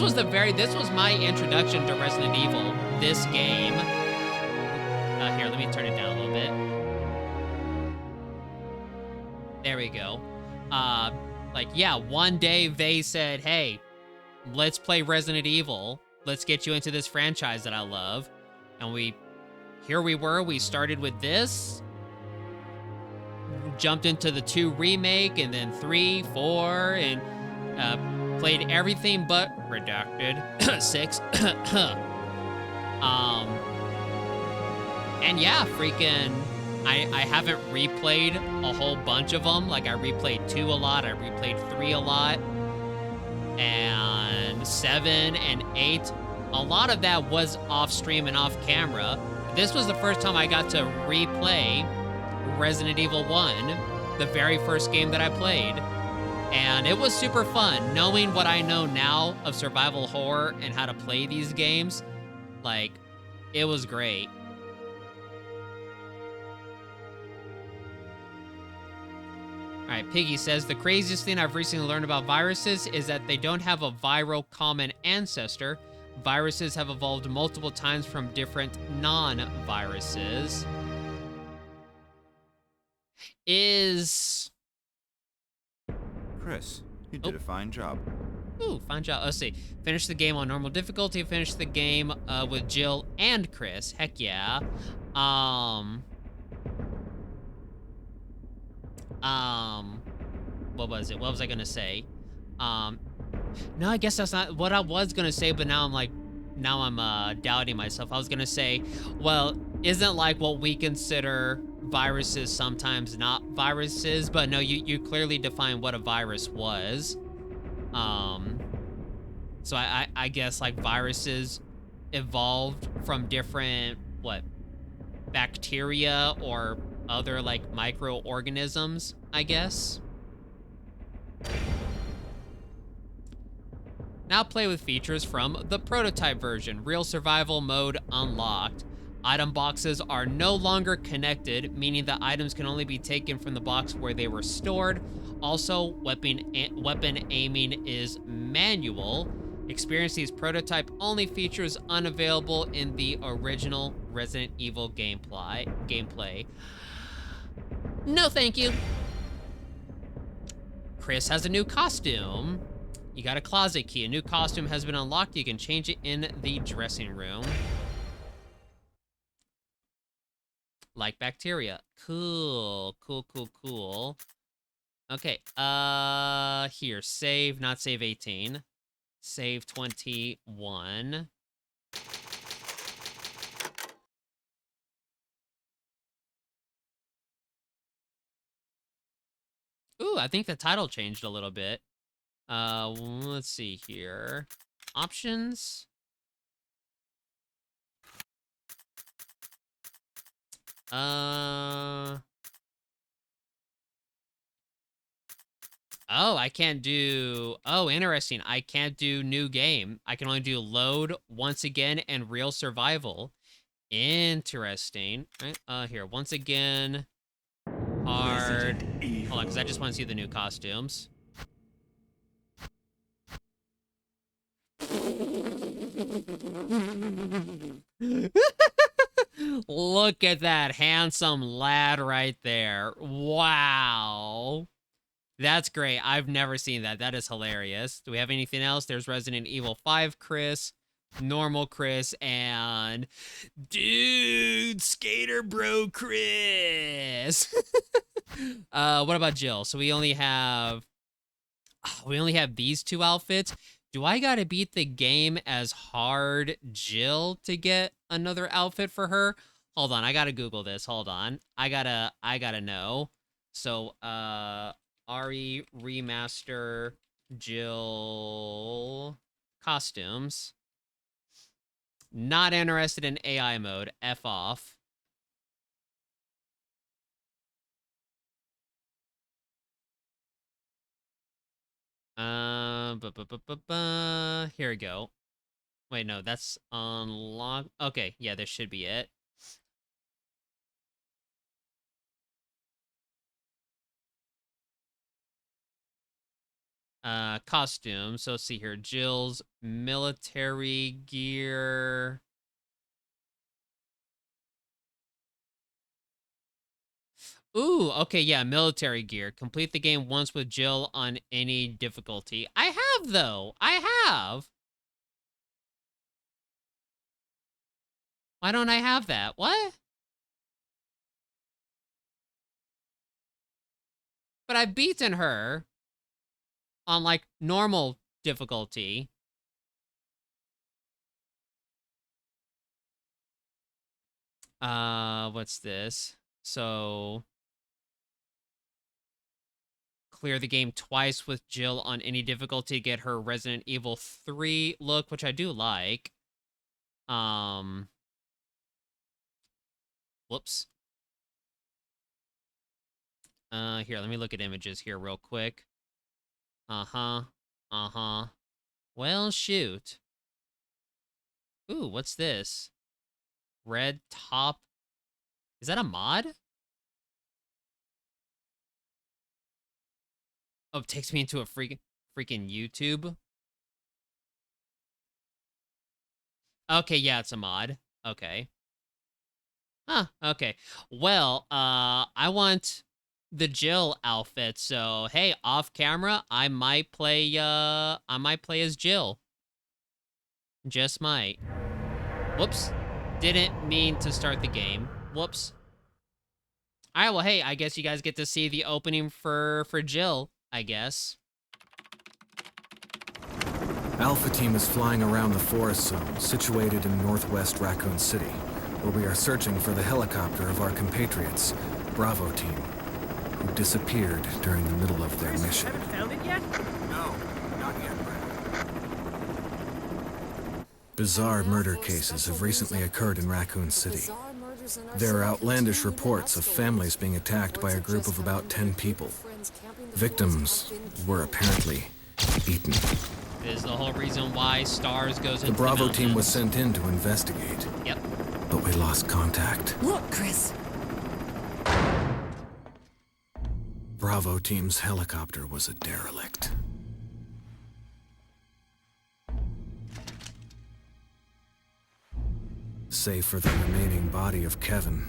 was my introduction to Resident Evil, this game. Here, let me turn it down a little bit. There we go. Like, yeah, one day they said, hey, let's play Resident Evil. Let's get you into this franchise that I love. And here we were, we started with this, jumped into the 2 remake, and then 3, 4, and played everything but Redacted 6. And yeah, freaking, I haven't replayed a whole bunch of them. Like, I replayed 2 a lot, I replayed 3 a lot, and 7 and 8. A lot of that was off stream and off camera. This was the first time I got to replay Resident Evil 1, the very first game that I played. And it was super fun. Knowing what I know now of survival horror and how to play these games, like, it was great. All right, Piggy says, the craziest thing I've recently learned about viruses is that they don't have a viral common ancestor. Viruses have evolved multiple times from different non-viruses. Chris, you did a fine job. Ooh, fine job. Let's see. Finish the game on normal difficulty. Finish the game with Jill and Chris. Heck yeah. What was it? What was I gonna say? No, I guess that's not what I was gonna say, but now I'm doubting myself. I was gonna say, well, isn't like what we consider viruses sometimes not viruses, but no, you clearly define what a virus was. So I guess like viruses evolved from different, bacteria or other like microorganisms, I guess. Now play with features from the prototype version. Real survival mode unlocked. Item boxes are no longer connected, meaning that items can only be taken from the box where they were stored. Also, weapon aiming is manual. Experience these prototype-only features unavailable in the original Resident Evil gameplay. No, thank you. Chris has a new costume. You got a closet key. A new costume has been unlocked. You can change it in the dressing room. Like bacteria. Cool. Okay, here, save, not save 18. Save 21. Ooh, I think the title changed a little bit. Let's see here. Options. Oh, I can't do... Oh, interesting. I can't do new game. I can only do load once again and real survival. Interesting. Right, here, once again. Hard. Hold on, because I just want to see the new costumes. Look at that handsome lad right there. Wow. That's great. I've never seen that. That is hilarious. Do we have anything else? There's Resident Evil 5 Chris, normal Chris, and dude, skater bro Chris. What about Jill? So we only have these 2 outfits. Do I gotta beat the game as hard Jill to get another outfit for her? Hold on, I gotta Google this. Hold on. I gotta know. So, RE Remaster Jill costumes. Not interested in AI mode. F off. Here we go. Wait, no, that's unlocked. Okay, yeah, this should be it. costume. So let's see here. Jill's military gear. Ooh, okay, yeah, military gear. Complete the game once with Jill on any difficulty. I have, though. I have. Why don't I have that? What? But I've beaten her on, like, normal difficulty. What's this? So, clear the game twice with Jill on any difficulty, get her Resident Evil 3 look, which I do like. Whoops. Here, let me look at images here real quick. Well, shoot. Ooh, what's this? Red top. Is that a mod? Oh, it takes me into a freaking YouTube. Okay, yeah, it's a mod. Okay. Huh, okay. Well, I want the Jill outfit, so hey, off camera, I might play as Jill. Just might. Whoops. Didn't mean to start the game. Whoops. Alright, well, hey, I guess you guys get to see the opening for Jill, I guess. Alpha Team is flying around the forest zone, situated in northwest Raccoon City, where we are searching for the helicopter of our compatriots, Bravo Team, who disappeared during the middle of their mission. Haven't found it yet? No, not yet, Brad. Bizarre murder cases have recently occurred in Raccoon City. There are outlandish reports of families being attacked by a group of about 10 people. Victims were apparently eaten. This is the whole reason why Stars goes into the Bravo the team was mountains. sent in to investigate. Yep. But we lost contact. Look, Chris. Bravo team's helicopter was a derelict. Save for the remaining body of Kevin.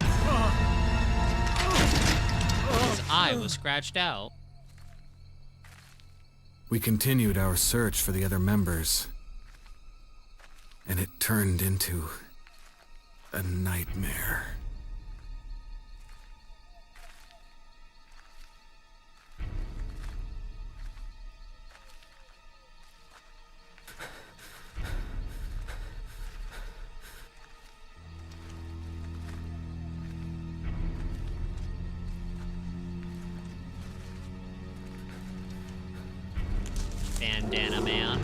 His eye was scratched out. We continued our search for the other members, and it turned into a nightmare. Bandana man.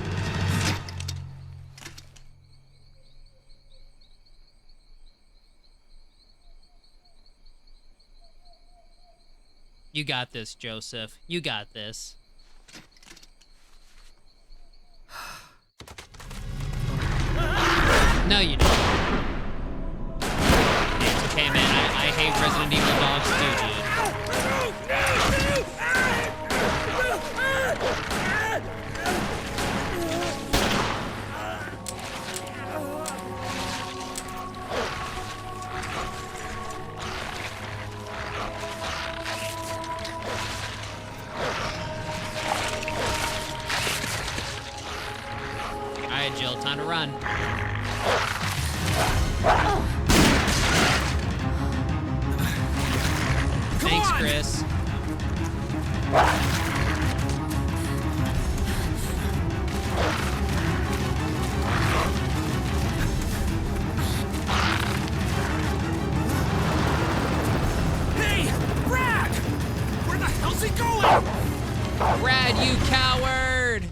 You got this, Joseph. You got this. No, you don't. It's okay, man. I hate Resident Evil dogs too, dude. Alright, Jill, time to run. Thanks, Chris. Hey! Brad! Where the hell's he going? Brad, you coward!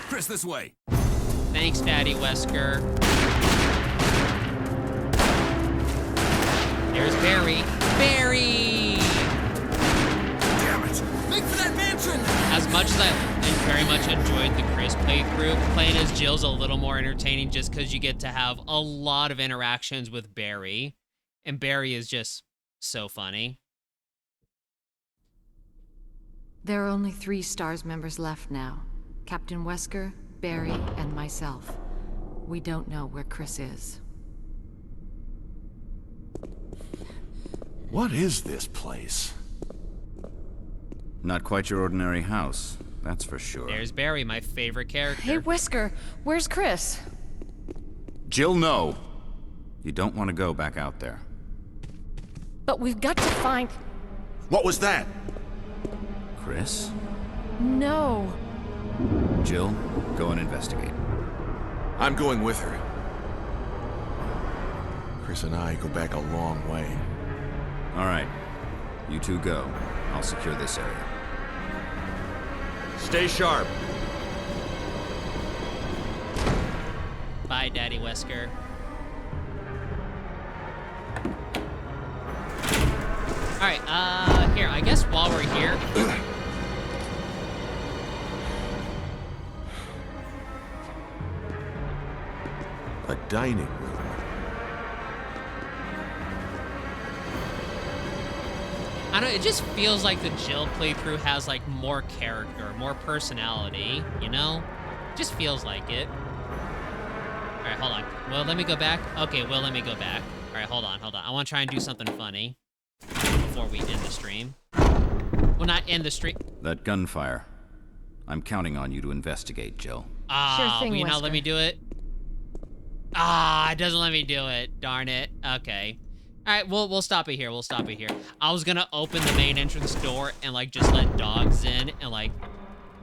Chris, this way! Thanks, Daddy Wesker. There's Barry. Barry! Damn it! Make for that mansion! As much as I very much enjoyed the Chris playthrough, playing as Jill's a little more entertaining just because you get to have a lot of interactions with Barry. And Barry is just So funny. There are only 3 STARS members left now. Captain Wesker, Barry, and myself. We don't know where Chris is. What is this place? Not quite your ordinary house, that's for sure. There's Barry, my favorite character. Hey, Wesker, where's Chris? Jill, no! You don't want to go back out there. But we've got to find... What was that? Chris? No. Jill, go and investigate. I'm going with her. Chris and I go back a long way. All right. You two go. I'll secure this area. Stay sharp. Bye, Daddy Wesker. Alright, here, I guess while we're here... A dining room. I don't know, it just feels like the Jill playthrough has, like, more character, more personality, you know? Just feels like it. Alright, hold on. Well, let me go back. Okay, well, let me go back. Alright, hold on. I want to try and do something funny before we end the stream. Well, not end the stream. That gunfire. I'm counting on you to investigate, Jill. Ah, Sure thing, will you not Wesker. let me do it? Ah, it doesn't let me do it. Darn it. Okay. All right, we'll stop it here. We'll stop it here. I was gonna open the main entrance door and like just let dogs in and like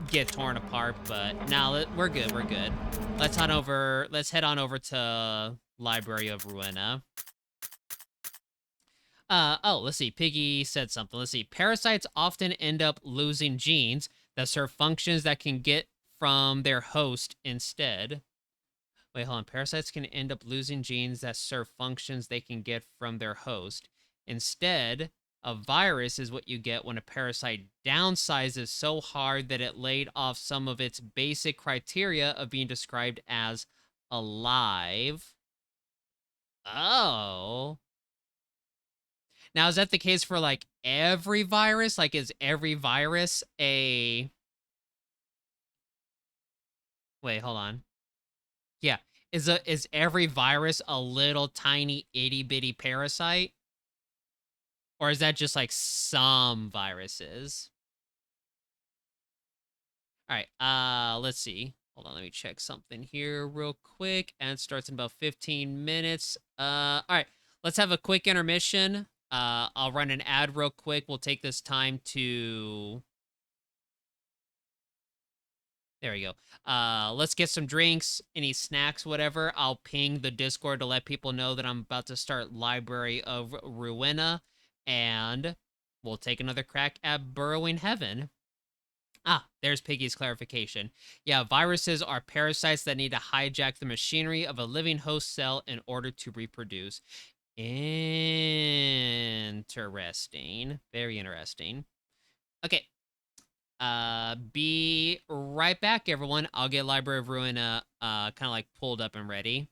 get torn apart, but now we're good. We're good. Let's head on over to Library of Ruina. Oh, let's see. Piggy said something. Let's see. Parasites often end up losing genes that serve functions that can get from their host instead. Wait, hold on. Parasites can end up losing genes that serve functions they can get from their host. Instead, a virus is what you get when a parasite downsizes so hard that it laid off some of its basic criteria of being described as alive. Oh. Now, is that the case for, like, every virus? Like, is every virus a... Wait, hold on. Yeah, is every virus a little tiny itty-bitty parasite? Or is that just, like, some viruses? All right, let's see. Hold on, let me check something here real quick. And it starts in about 15 minutes. All right, let's have a quick intermission. I'll run an ad real quick. We'll take this time to... There we go. Let's get some drinks, any snacks, whatever. I'll ping the Discord to let people know that I'm about to start Library of Ruina, and we'll take another crack at Burrowing Heaven. Ah, there's Piggy's clarification. Yeah, viruses are parasites that need to hijack the machinery of a living host cell in order to reproduce. Interesting. Very interesting. Okay. Be right back, everyone. I'll get Library of Ruina kind of like pulled up and ready.